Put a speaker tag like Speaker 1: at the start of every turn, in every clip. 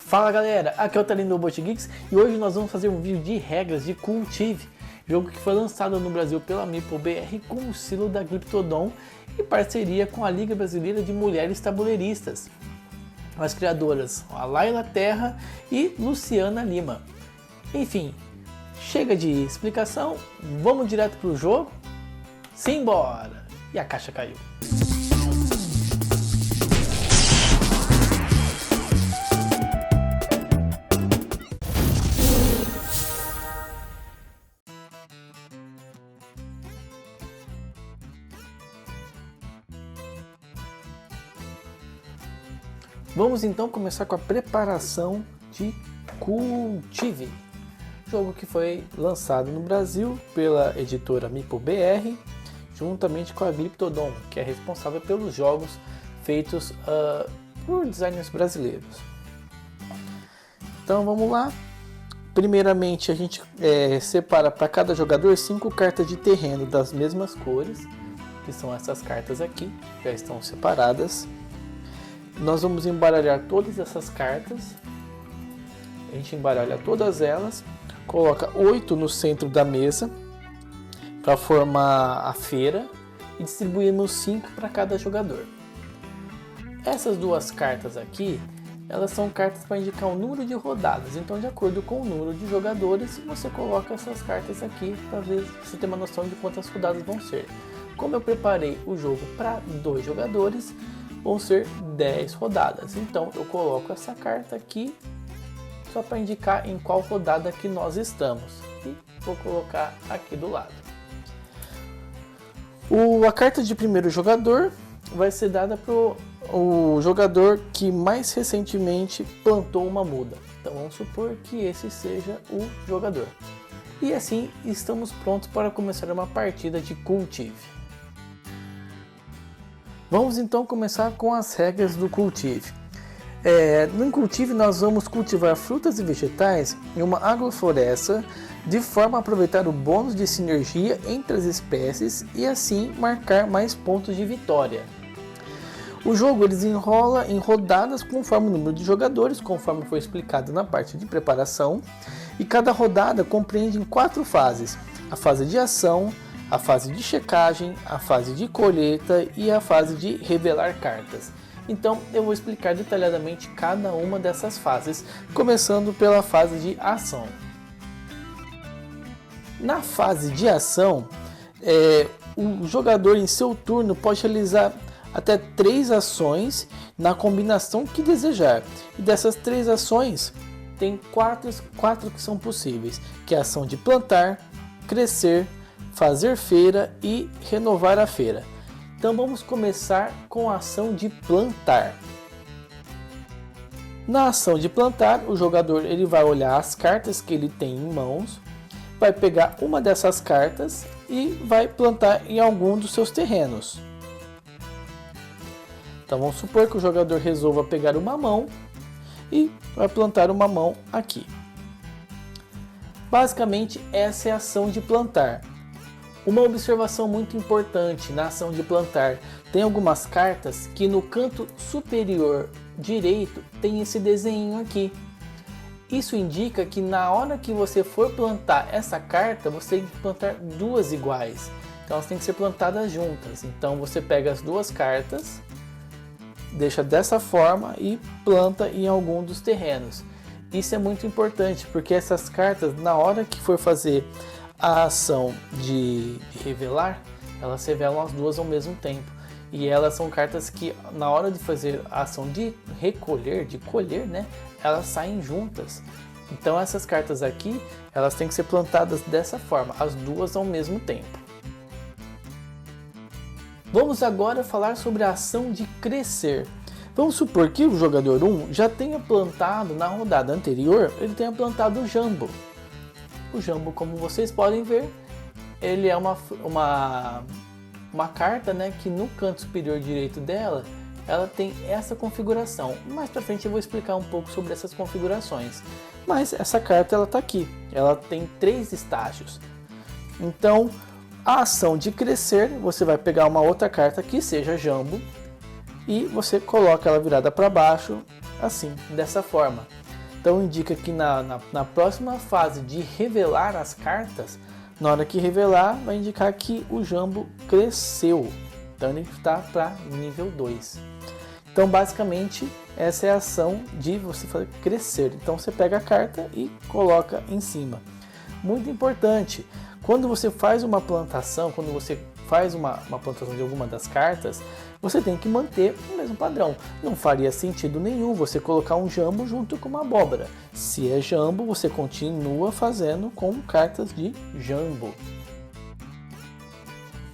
Speaker 1: Fala galera, aqui é o Talinho do Bot Geeks e hoje nós vamos fazer um vídeo de regras de Cultive, jogo que foi lançado no Brasil pela MeepleBR com o selo da Glyptodon em parceria com a Liga Brasileira de Mulheres Tabuleiristas, as criadoras a Laila Terra e Luciana Lima. Enfim, chega de explicação, vamos direto pro jogo? Simbora! E a caixa caiu. Vamos então começar com a preparação de Cultive, jogo que foi lançado no Brasil pela editora MeepleBR, juntamente com a Glyptodon, que é responsável pelos jogos feitos por designers brasileiros. Então vamos lá. Primeiramente a gente separa para cada jogador 5 cartas de terreno das mesmas cores, que são essas cartas aqui, já estão separadas. Nós vamos embaralhar todas essas cartas. A gente embaralha todas elas, coloca 8 no centro da mesa para formar a feira e distribuímos 5 para cada jogador. Essas duas cartas aqui, elas são cartas para indicar o número de rodadas. Então, de acordo com o número de jogadores, você coloca essas cartas aqui para ver se você tem uma noção de quantas rodadas vão ser. Como eu preparei o jogo para 2 jogadores, vão ser 10 rodadas. Então eu coloco essa carta aqui só para indicar em qual rodada que nós estamos. E vou colocar aqui do lado. A carta de primeiro jogador vai ser dada para o jogador que mais recentemente plantou uma muda. Então vamos supor que esse seja o jogador. E assim estamos prontos para começar uma partida de Cultive. Vamos então começar com as regras do Cultive. No Cultive nós vamos cultivar frutas e vegetais em uma agrofloresta de forma a aproveitar o bônus de sinergia entre as espécies e assim marcar mais pontos de vitória. O jogo desenrola em rodadas conforme o número de jogadores, conforme foi explicado na parte de preparação, e cada rodada compreende em 4 fases: a fase de ação, a fase de checagem, a fase de colheita e a fase de revelar cartas. Então eu vou explicar detalhadamente cada uma dessas fases, começando pela fase de ação. Na fase de ação, o jogador em seu turno pode realizar até 3 ações na combinação que desejar. E dessas 3 ações, tem 4 que são possíveis, que é a ação de plantar, crescer, fazer feira e renovar a feira. Então vamos começar com a ação de plantar. Na ação de plantar, o jogador ele vai olhar as cartas que ele tem em mãos, vai pegar uma dessas cartas e vai plantar em algum dos seus terrenos. Então vamos supor que o jogador resolva pegar uma mamão e vai plantar uma mamão aqui. Basicamente essa é a ação de plantar. Uma observação muito importante na ação de plantar: tem algumas cartas que no canto superior direito tem esse desenho aqui. Isso indica que na hora que você for plantar essa carta, você tem que plantar 2 iguais. Então elas têm que ser plantadas juntas. Então você pega as 2 cartas, deixa dessa forma e planta em algum dos terrenos. Isso é muito importante porque essas cartas, na hora que for fazer a ação de revelar, elas revelam as 2 ao mesmo tempo. E elas são cartas que na hora de fazer a ação de recolher, de colher, né, elas saem juntas. Então essas cartas aqui, elas têm que ser plantadas dessa forma, as 2 ao mesmo tempo. Vamos agora falar sobre a ação de crescer. Vamos supor que o jogador 1 já tenha plantado na rodada anterior, ele tenha plantado o jambo. O jambo, como vocês podem ver, ele é uma carta, né, que no canto superior direito dela, ela tem essa configuração. Mais para frente eu vou explicar um pouco sobre essas configurações. Mas essa carta ela está aqui, ela tem 3 estágios. Então, a ação de crescer, você vai pegar uma outra carta que seja jambo e você coloca ela virada para baixo, assim, dessa forma. Então indica que na próxima fase de revelar as cartas, na hora que revelar, vai indicar que o Jambo cresceu. Então ele está para nível 2. Então basicamente essa é a ação de você fazer crescer. Então você pega a carta e coloca em cima. Muito importante, quando você faz uma plantação, quando você faz uma plantação de alguma das cartas, você tem que manter o mesmo padrão. Não faria sentido nenhum você colocar um Jambo junto com uma abóbora. Se é Jambo, você continua fazendo com cartas de Jambo.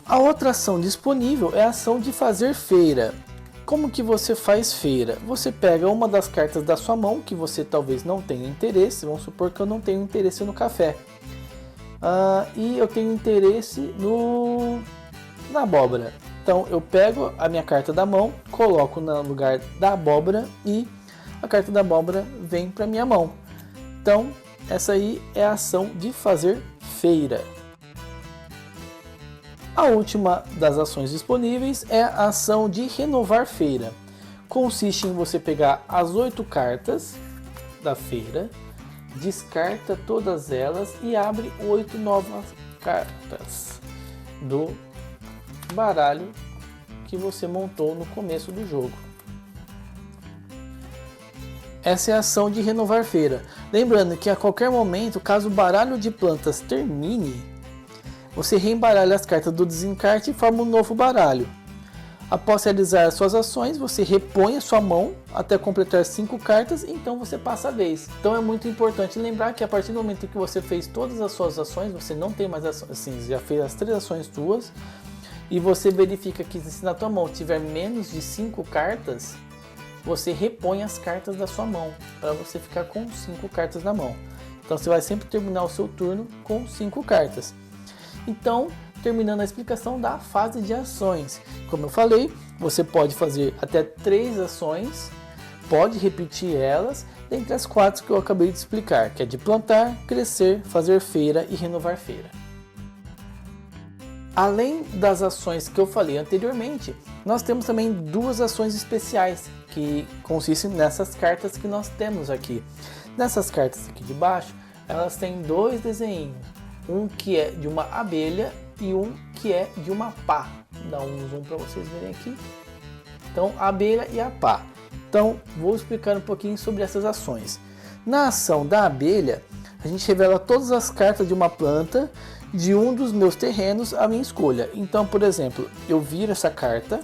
Speaker 1: A outra ação disponível é a ação de fazer feira. Como que você faz feira? Você pega uma das cartas da sua mão que você talvez não tenha interesse. Vamos supor que eu não tenho interesse no café. E eu tenho interesse na abóbora. Então eu pego a minha carta da mão, coloco no lugar da abóbora e a carta da abóbora vem para minha mão. Então essa aí é a ação de fazer feira. A última das ações disponíveis é a ação de renovar feira. Consiste em você pegar as 8 cartas da feira, descarta todas elas e abre 8 novas cartas do baralho que você montou no começo do jogo. Essa é a ação de renovar feira. Lembrando que a qualquer momento, caso o baralho de plantas termine, você reembaralha as cartas do desencarte e forma um novo baralho. Após realizar suas ações, você repõe a sua mão até completar 5 cartas, então você passa a vez. Então é muito importante lembrar que a partir do momento que você fez todas as suas ações, você não tem mais ações, assim, já fez as 3 ações suas, e você verifica que se na tua mão tiver menos de 5 cartas, você repõe as cartas da sua mão, para você ficar com 5 cartas na mão. Então você vai sempre terminar o seu turno com 5 cartas. Então, terminando a explicação da fase de ações. Como eu falei, você pode fazer até 3 ações, pode repetir elas, dentre as 4 que eu acabei de explicar, que é de plantar, crescer, fazer feira e renovar feira. Além das ações que eu falei anteriormente, nós temos também 2 ações especiais, que consistem nessas cartas que nós temos aqui. Nessas cartas aqui de baixo, elas têm 2 desenhos. Um que é de uma abelha e um que é de uma pá. Vou dar um zoom para vocês verem aqui. Então, a abelha e a pá. Então, vou explicar um pouquinho sobre essas ações. Na ação da abelha, a gente revela todas as cartas de uma planta de um dos meus terrenos à minha escolha. Então, por exemplo, eu viro essa carta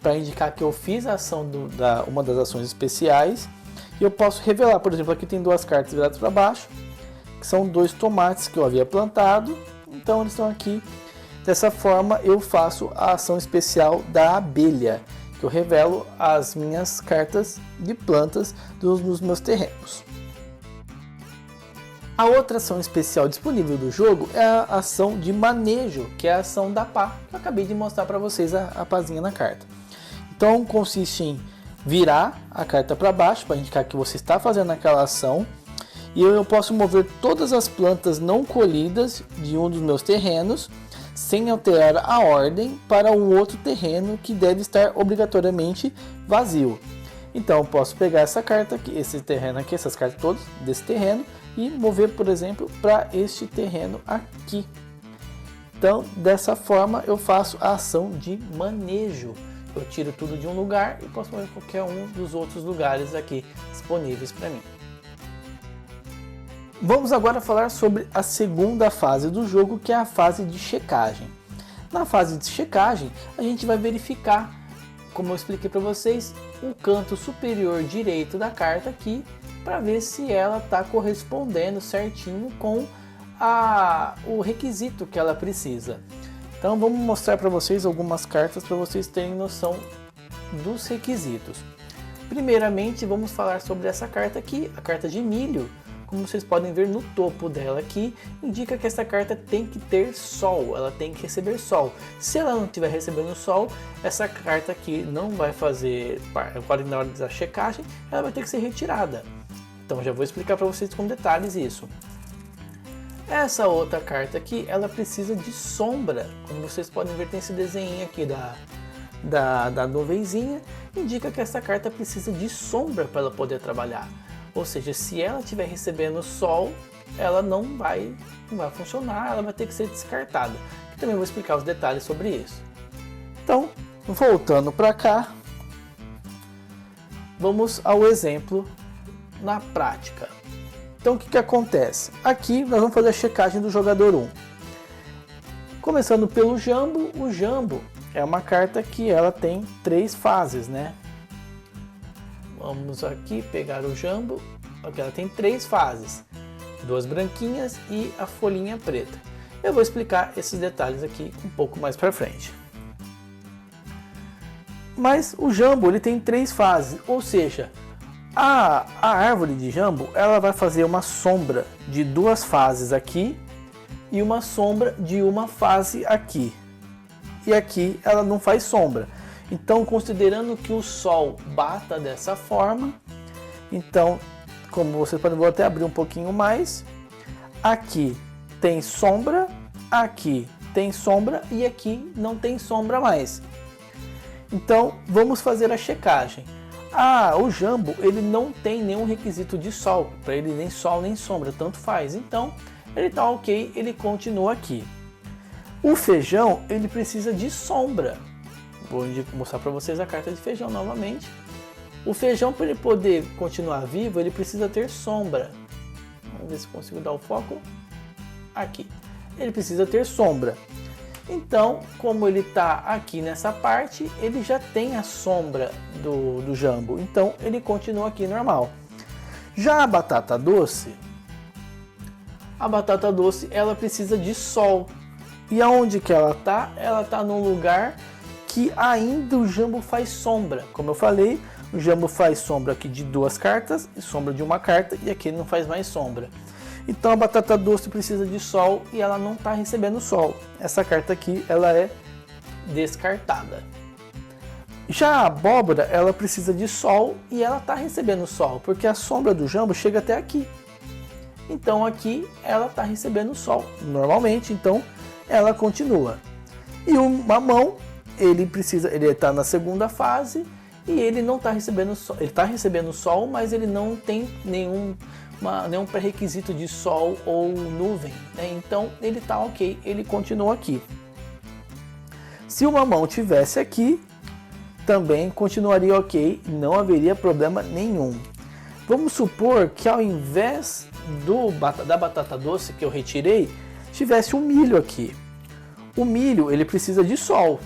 Speaker 1: para indicar que eu fiz a ação uma das ações especiais. E eu posso revelar, por exemplo, aqui tem 2 cartas viradas para baixo, que são 2 tomates que eu havia plantado, então eles estão aqui. Dessa forma eu faço a ação especial da abelha, que eu revelo as minhas cartas de plantas dos meus terrenos. A outra ação especial disponível do jogo é a ação de manejo, que é a ação da pá, que eu acabei de mostrar para vocês a pazinha na carta. Então consiste em virar a carta para baixo, para indicar que você está fazendo aquela ação. E eu posso mover todas as plantas não colhidas de um dos meus terrenos, sem alterar a ordem, para um outro terreno que deve estar obrigatoriamente vazio. Então eu posso pegar essa carta aqui, esse terreno aqui, essas cartas todas desse terreno, e mover, por exemplo, para este terreno aqui. Então dessa forma eu faço a ação de manejo. Eu tiro tudo de um lugar e posso mover qualquer um dos outros lugares aqui disponíveis para mim. Vamos agora falar sobre a segunda fase do jogo, que é a fase de checagem. Na fase de checagem, a gente vai verificar, como eu expliquei para vocês, o canto superior direito da carta aqui, para ver se ela está correspondendo certinho com o requisito que ela precisa. Então vamos mostrar para vocês algumas cartas para vocês terem noção dos requisitos. Primeiramente vamos falar sobre essa carta aqui, a carta de milho. Como vocês podem ver no topo dela aqui, indica que essa carta tem que ter sol, ela tem que receber sol. Se ela não estiver recebendo sol, essa carta aqui não vai fazer parte na hora da checagem, ela vai ter que ser retirada. Então já vou explicar para vocês com detalhes isso. Essa outra carta aqui, ela precisa de sombra. Como vocês podem ver, tem esse desenho aqui da nuvenzinha, indica que essa carta precisa de sombra para ela poder trabalhar. Ou seja, se ela estiver recebendo sol, ela não vai funcionar, ela vai ter que ser descartada. Eu também vou explicar os detalhes sobre isso. Então, voltando para cá, vamos ao exemplo na prática. Então, o que acontece? Aqui nós vamos fazer a checagem do jogador 1. Começando pelo Jambo, o Jambo é uma carta que ela tem 3 fases, né? Vamos aqui pegar o Jambo, aqui ela tem 3 fases, 2 branquinhas e a folhinha preta. Eu vou explicar esses detalhes aqui um pouco mais para frente. Mas o Jambo ele tem 3 fases, ou seja, a árvore de Jambo ela vai fazer uma sombra de 2 fases aqui e uma sombra de uma fase aqui. E aqui ela não faz sombra. Então, considerando que o sol bata dessa forma, então, como vocês podem, vou até abrir um pouquinho mais. Aqui tem sombra, aqui tem sombra e aqui não tem sombra mais. Então, vamos fazer a checagem. O Jambo ele não tem nenhum requisito de sol, para ele nem sol nem sombra, tanto faz. Então, ele está ok, ele continua aqui. O feijão ele precisa de sombra. Vou mostrar para vocês a carta de feijão novamente. O feijão, para ele poder continuar vivo, ele precisa ter sombra. Vamos ver se consigo dar o foco. Aqui. Ele precisa ter sombra. Então, como ele está aqui nessa parte, ele já tem a sombra do Jambo. Então, ele continua aqui normal. Já a batata doce ela precisa de sol. E aonde que ela está? Ela está num lugar que ainda o Jambo faz sombra. Como eu falei, o Jambo faz sombra aqui de 2 cartas e sombra de uma carta, e aqui ele não faz mais sombra. Então a batata doce precisa de sol e ela não está recebendo sol. Essa carta aqui ela é descartada. Já a abóbora ela precisa de sol e ela está recebendo sol, porque a sombra do Jambo chega até aqui. Então aqui ela está recebendo sol normalmente, então ela continua. E o mamão ele está na segunda fase e ele não está recebendo sol. Ele está recebendo sol, mas ele não tem nenhum pré-requisito de sol ou nuvem, né? Então ele está ok, ele continua aqui. Se o mamão tivesse aqui, também continuaria ok, não haveria problema nenhum. Vamos supor que ao invés da batata doce que eu retirei, tivesse um milho aqui. O milho ele precisa de sol.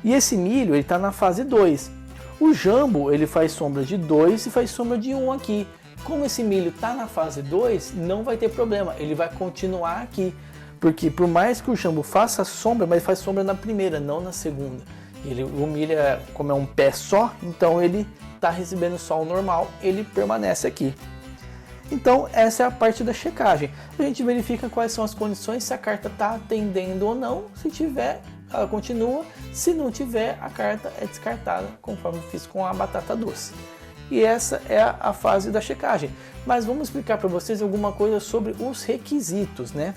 Speaker 1: E esse milho está na fase 2. O Jambo ele faz sombra de 2 e faz sombra de 1 aqui. Como esse milho está na fase 2, não vai ter problema. Ele vai continuar aqui. Porque por mais que o Jambo faça sombra, mas faz sombra na primeira, não na segunda. O milho, como é um pé só, então ele está recebendo sol normal, ele permanece aqui. Então essa é a parte da checagem. A gente verifica quais são as condições, se a carta está atendendo ou não. Se tiver, ela continua. Se não tiver, a carta é descartada, conforme fiz com a batata doce. E essa é a fase da checagem. Mas vamos explicar para vocês alguma coisa sobre os requisitos, né?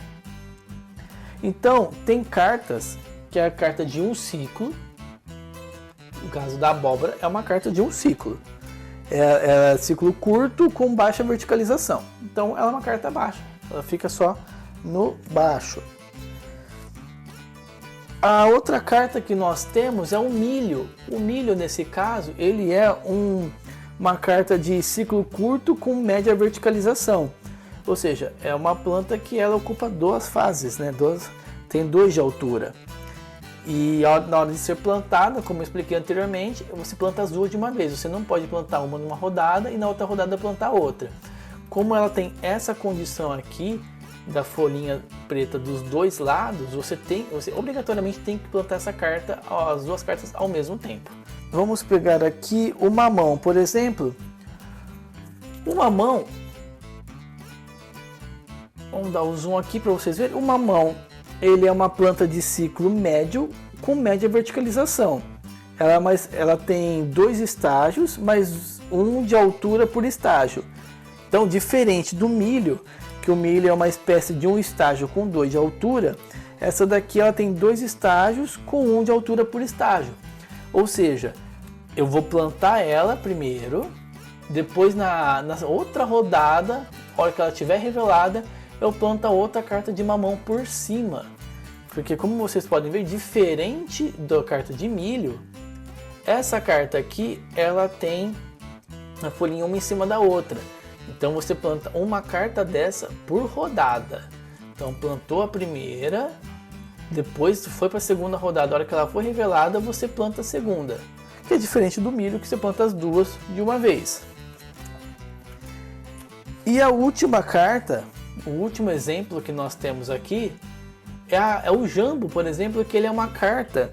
Speaker 1: Então, tem cartas que é a carta de um ciclo. No caso da abóbora, é uma carta de um ciclo. É ciclo curto com baixa verticalização. Então, ela é uma carta baixa. Ela fica só no baixo. A outra carta que nós temos é o milho. O milho, nesse caso, ele é uma carta de ciclo curto com média verticalização. Ou seja, é uma planta que ela ocupa 2 fases, né? Tem 2 de altura. E na hora de ser plantada, como eu expliquei anteriormente, você planta as 2 de uma vez. Você não pode plantar uma numa rodada e na outra rodada plantar outra. Como ela tem essa condição aqui, da folhinha preta dos 2 lados, você obrigatoriamente tem que plantar essa carta, as 2 cartas ao mesmo tempo. Vamos pegar aqui o mamão, por exemplo. O mamão, vamos dar o zoom aqui para vocês verem. O mamão, ele é uma planta de ciclo médio com média verticalização. Ela tem 2 estágios, mas 1 de altura por estágio. Então, diferente do milho, que o milho é uma espécie de um estágio com 2 de altura, essa daqui ela tem 2 estágios com 1 de altura por estágio. Ou seja, eu vou plantar ela primeiro, Depois na outra rodada, a hora que ela estiver revelada, eu planto a outra carta de mamão por cima. Porque como vocês podem ver, diferente da carta de milho, essa carta aqui, ela tem a folhinha uma em cima da outra. Então você planta uma carta dessa por rodada. Então plantou a primeira, depois foi para a segunda rodada, a hora que ela for revelada, você planta a segunda. Que é diferente do milho, que você planta as duas de uma vez. E a última carta, o último exemplo que nós temos aqui, é o jambo, por exemplo, que ele é uma carta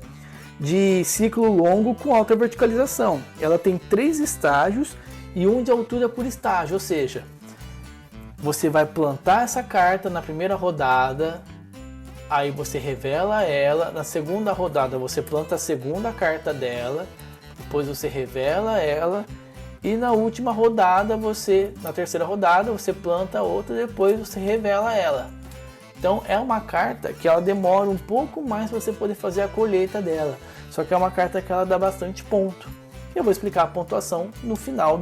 Speaker 1: de ciclo longo com alta verticalização. Ela tem 3 estágios e 1 de altura por estágio, ou seja, você vai plantar essa carta na primeira rodada, aí você revela ela, na segunda rodada você planta a segunda carta dela, depois você revela ela, e na última rodada, na terceira rodada, você planta outra, depois você revela ela. Então é uma carta que ela demora um pouco mais para você poder fazer a colheita dela, só que é uma carta que ela dá bastante ponto. Eu vou explicar a pontuação no final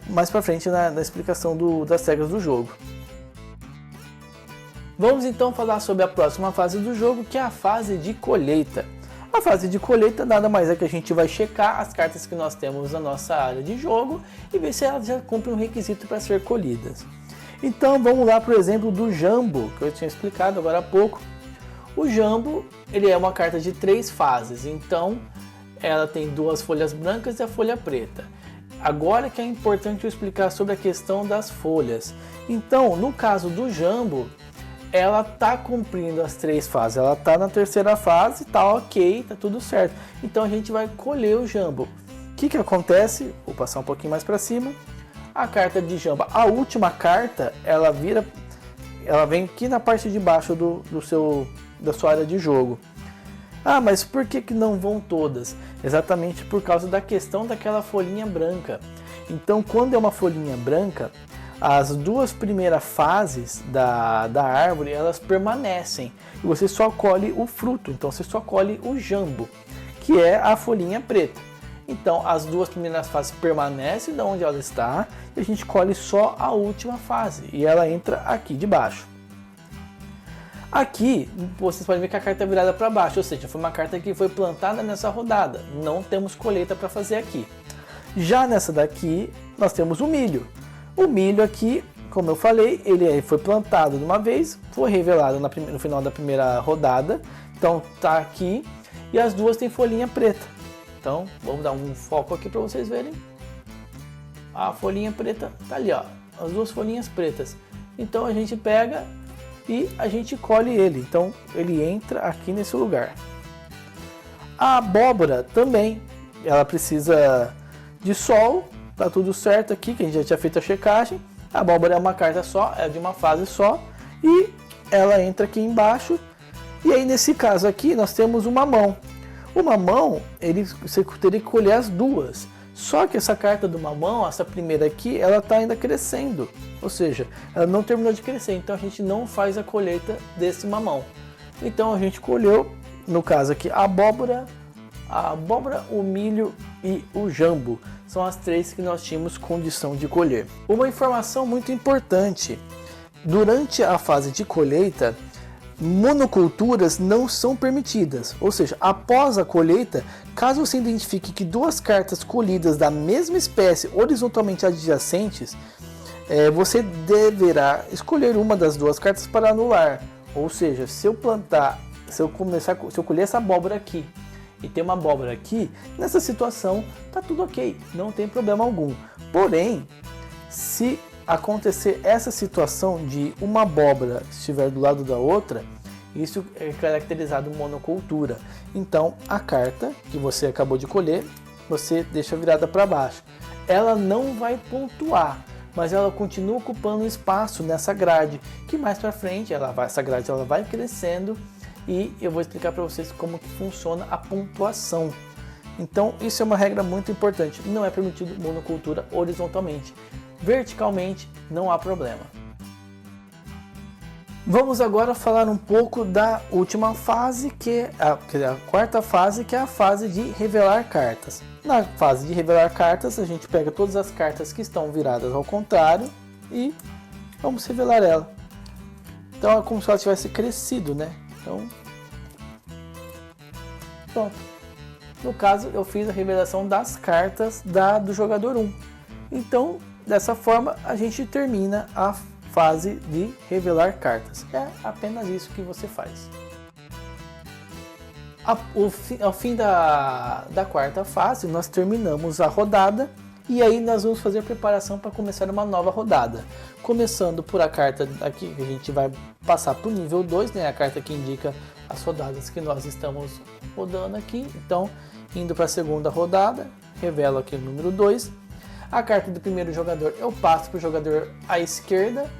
Speaker 1: mais para frente na explicação das regras do jogo. Vamos então falar sobre a próxima fase do jogo, que é a fase de colheita. A fase de colheita nada mais é que a gente vai checar as cartas que nós temos na nossa área de jogo e ver se elas já cumprem um requisito para ser colhidas. Então vamos lá para o exemplo do jambo, que eu tinha explicado agora há pouco. O jambo, ele é uma carta de 3 fases, então ela tem 2 folhas brancas e a folha preta. Agora que é importante eu explicar sobre a questão das folhas. Então, no caso do jambo, ela está cumprindo as 3 fases. Ela está na terceira fase, tá ok, tá tudo certo. Então a gente vai colher o jambo. O que acontece? Vou passar um pouquinho mais para cima. A carta de jambo, a última carta, ela vem aqui na parte de baixo da sua área de jogo. Ah, mas por que não vão todas? Exatamente por causa da questão daquela folhinha branca. Então, quando é uma folhinha branca, as 2 primeiras fases da árvore, elas permanecem. E você só colhe o fruto, então você só colhe o jambo, que é a folhinha preta. Então, as 2 primeiras fases permanecem de onde ela está e a gente colhe só a última fase. E ela entra aqui de baixo. Aqui, vocês podem ver que a carta é virada para baixo, ou seja, foi uma carta que foi plantada nessa rodada. Não temos colheita para fazer aqui. Já nessa daqui, nós temos o milho. O milho aqui, como eu falei, ele foi plantado de uma vez, foi revelado no final da primeira rodada. Então, tá aqui. E as 2 têm folhinha preta. Então, vamos dar um foco aqui para vocês verem. A folhinha preta tá ali, ó. As 2 folhinhas pretas. Então, a gente pega e a gente colhe ele. Então ele entra aqui nesse lugar. A abóbora também, ela precisa de sol, tá tudo certo aqui, que a gente já tinha feito a checagem. A abóbora é uma carta só, é de uma fase só e ela entra aqui embaixo. E aí nesse caso aqui nós temos o mamão. O mamão, você teria que colher as 2. Só que essa carta do mamão, essa primeira aqui, ela está ainda crescendo. Ou seja, ela não terminou de crescer. Então a gente não faz a colheita desse mamão. Então a gente colheu, no caso aqui, a abóbora, o milho e o jambo. São as 3 que nós tínhamos condição de colher. Uma informação muito importante. Durante a fase de colheita, monoculturas não são permitidas, ou seja, após a colheita, caso você identifique que 2 cartas colhidas da mesma espécie horizontalmente adjacentes, você deverá escolher uma das 2 cartas para anular. Ou seja, se eu colher essa abóbora aqui e ter uma abóbora aqui, nessa situação tá tudo ok, não tem problema algum. Porém, se acontecer essa situação de uma abóbora estiver do lado da outra, isso é caracterizado monocultura. Então a carta que você acabou de colher, você deixa virada para baixo. Ela não vai pontuar, mas ela continua ocupando espaço nessa grade, que mais para frente essa grade ela vai crescendo e eu vou explicar para vocês como que funciona a pontuação. Então isso é uma regra muito importante, não é permitido monocultura horizontalmente. Verticalmente não há problema. Vamos agora falar um pouco da última fase, que é a quarta fase, que é a fase de revelar cartas. Na fase de revelar cartas, a gente pega todas as cartas que estão viradas ao contrário e vamos revelar ela. Então é como se ela tivesse crescido, né? Então, pronto. No caso, eu fiz a revelação das cartas do jogador 1. Então, dessa forma, a gente termina a fase de revelar cartas. É apenas isso que você faz. Ao fim da quarta fase, nós terminamos a rodada e aí nós vamos fazer a preparação para começar uma nova rodada. Começando por a carta aqui, que a gente vai passar para o nível 2, né? A carta que indica as rodadas que nós estamos rodando aqui. Então, indo para a segunda rodada, revelo aqui o número 2. A carta do primeiro jogador eu passo para o jogador à esquerda,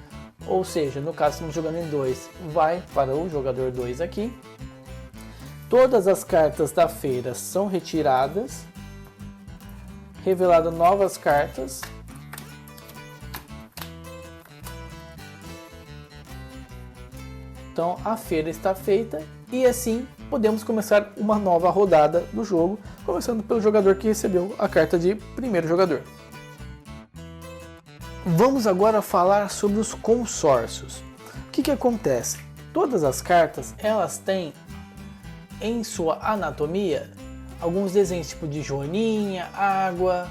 Speaker 1: ou seja, no caso estamos jogando em 2, vai para o jogador 2 aqui. Todas as cartas da feira são retiradas, revelado novas cartas. Então a feira está feita e assim podemos começar uma nova rodada do jogo, começando pelo jogador que recebeu a carta de primeiro jogador. Vamos agora falar sobre os consórcios. O que acontece? Todas as cartas elas têm em sua anatomia alguns desenhos tipo de joaninha, água,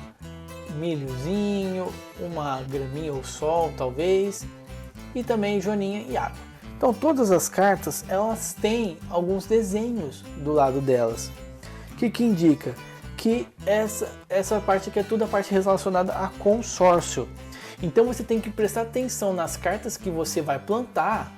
Speaker 1: milhozinho, uma graminha ou sol talvez, e também joaninha e água. Então todas as cartas elas têm alguns desenhos do lado delas. O que indica? Que essa parte aqui é toda a parte relacionada a consórcio. Então você tem que prestar atenção nas cartas que você vai plantar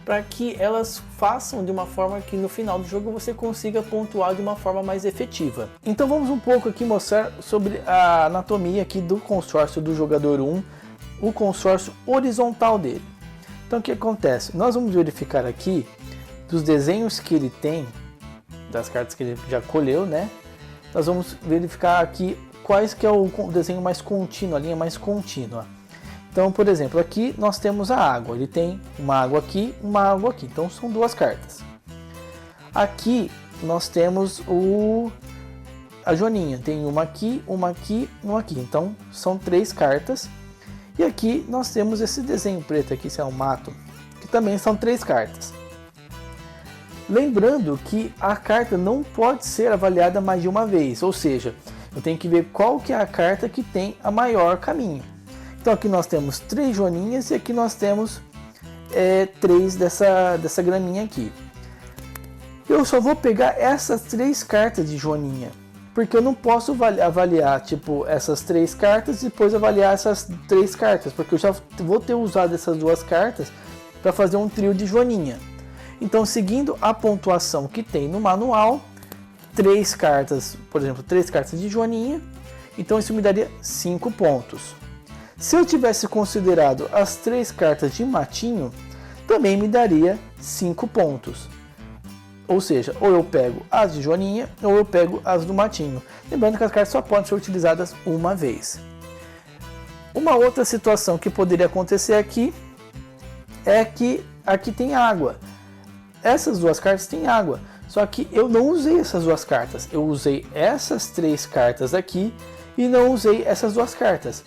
Speaker 1: para que elas façam de uma forma que no final do jogo você consiga pontuar de uma forma mais efetiva. Então vamos um pouco aqui mostrar sobre a anatomia aqui do consórcio do jogador 1, o consórcio horizontal dele. Então o que acontece? Nós vamos verificar aqui dos desenhos que ele tem, das cartas que ele já colheu, né? Nós vamos verificar aqui quais que é o desenho mais contínuo, a linha mais contínua. Então, por exemplo, aqui nós temos a água. Ele tem uma água aqui, uma água aqui. Então, são duas cartas. Aqui nós temos a joaninha. Tem uma aqui, uma aqui, uma aqui. Então, são 3 cartas. E aqui nós temos esse desenho preto aqui, isso é um mato, que também são 3 cartas. Lembrando que a carta não pode ser avaliada mais de uma vez. Ou seja, eu tenho que ver qual que é a carta que tem a maior caminho. Então aqui nós temos 3 joaninhas e aqui nós temos 3 dessa graminha aqui. Eu só vou pegar essas 3 cartas de joaninha, porque eu não posso avaliar tipo essas 3 cartas e depois avaliar essas 3 cartas, porque eu já vou ter usado essas 2 cartas para fazer um trio de joaninha. Então, seguindo a pontuação que tem no manual, 3 cartas, por exemplo, 3 cartas de joaninha, então isso me daria 5 pontos. Se eu tivesse considerado as 3 cartas de matinho, também me daria 5 pontos. Ou seja, ou eu pego as de joaninha ou eu pego as do matinho. Lembrando que as cartas só podem ser utilizadas uma vez. Uma outra situação que poderia acontecer aqui é que aqui tem água. Essas 2 cartas têm água, só que eu não usei essas 2 cartas. Eu usei essas 3 cartas aqui e não usei essas 2 cartas.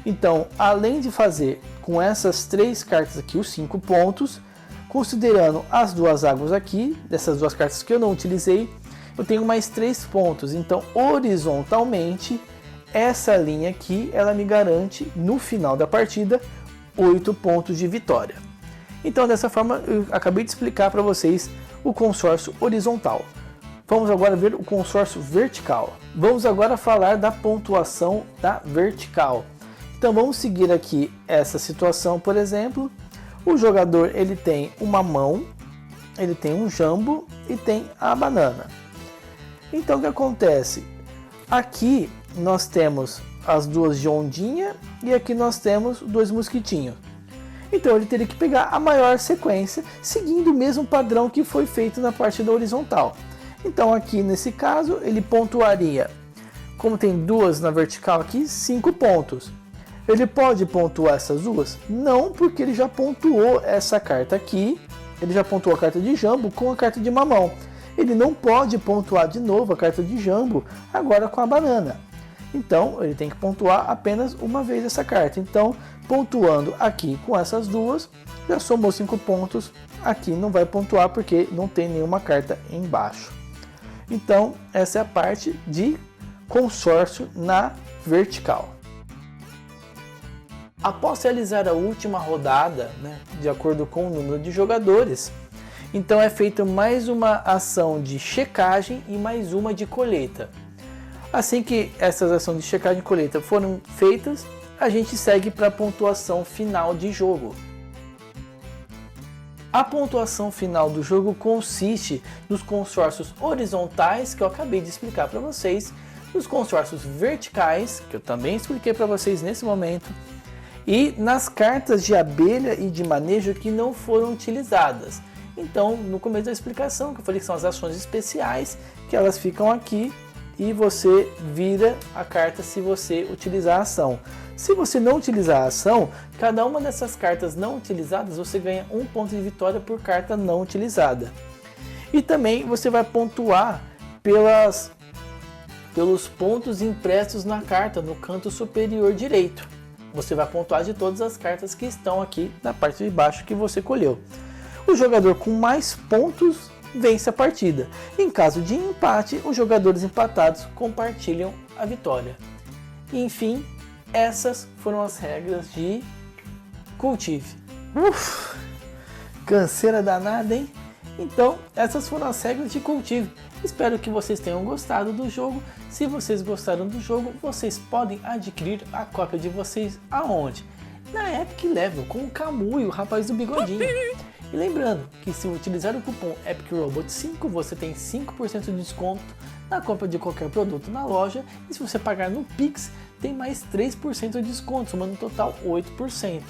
Speaker 1: Então, além de fazer com essas 3 cartas aqui os 5 pontos, considerando as 2 águas aqui, dessas 2 cartas que eu não utilizei, eu tenho mais 3 pontos. Então, horizontalmente, essa linha aqui, ela me garante, no final da partida, 8 pontos de vitória. Então, dessa forma, eu acabei de explicar para vocês o consórcio horizontal. Vamos agora ver o consórcio vertical. Vamos agora falar da pontuação da vertical. Então vamos seguir aqui essa situação, por exemplo, o jogador ele tem uma mão, ele tem um jambo e tem a banana. Então o que acontece? Aqui nós temos as 2 de ondinha e aqui nós temos 2 mosquitinhos. Então ele teria que pegar a maior sequência, seguindo o mesmo padrão que foi feito na parte da horizontal. Então aqui nesse caso ele pontuaria, como tem 2 na vertical aqui, 5 pontos. Ele pode pontuar essas duas? Não, porque ele já pontuou essa carta aqui. Ele já pontuou a carta de jambo com a carta de mamão. Ele não pode pontuar de novo a carta de jambo agora com a banana. Então, ele tem que pontuar apenas uma vez essa carta. Então, pontuando aqui com essas duas, já somou 5 pontos. Aqui não vai pontuar porque não tem nenhuma carta embaixo. Então, essa é a parte de consórcio na vertical. Após realizar a última rodada, de acordo com o número de jogadores, então é feita mais uma ação de checagem e mais uma de colheita. Assim que essas ações de checagem e colheita foram feitas, a gente segue para a pontuação final de jogo. A pontuação final do jogo consiste nos consórcios horizontais, que eu acabei de explicar para vocês, nos consórcios verticais, que eu também expliquei para vocês nesse momento, e nas cartas de abelha e de manejo que não foram utilizadas. Então, no começo da explicação, que eu falei que são as ações especiais, que elas ficam aqui e você vira a carta se você utilizar a ação. Se você não utilizar a ação, cada uma dessas cartas não utilizadas, você ganha 1 ponto de vitória por carta não utilizada. E também você vai pontuar pelos pontos impressos na carta, no canto superior direito. Você vai pontuar de todas as cartas que estão aqui na parte de baixo que você colheu. O jogador com mais pontos vence a partida. Em caso de empate, os jogadores empatados compartilham a vitória. Enfim, essas foram as regras de Cultive. Canseira danada, hein? Então, essas foram as regras de Cultive. Espero que vocês tenham gostado do jogo. Se vocês gostaram do jogo, vocês podem adquirir a cópia de vocês aonde? Na Epic Level, com o Camu e o rapaz do bigodinho. E lembrando que se utilizar o cupom EPICROBOT5, você tem 5% de desconto na compra de qualquer produto na loja. E se você pagar no Pix, tem mais 3% de desconto, somando no total 8%.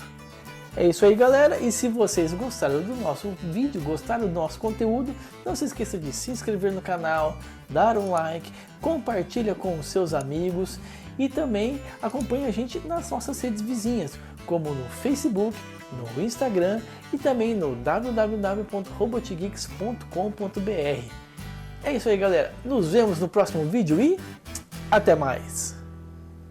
Speaker 1: É isso aí, galera, e se vocês gostaram do nosso vídeo, gostaram do nosso conteúdo, não se esqueça de se inscrever no canal, dar um like, compartilha com os seus amigos e também acompanhe a gente nas nossas redes vizinhas, como no Facebook, no Instagram e também no www.robotgeeks.com.br. É isso aí, galera, nos vemos no próximo vídeo e até mais!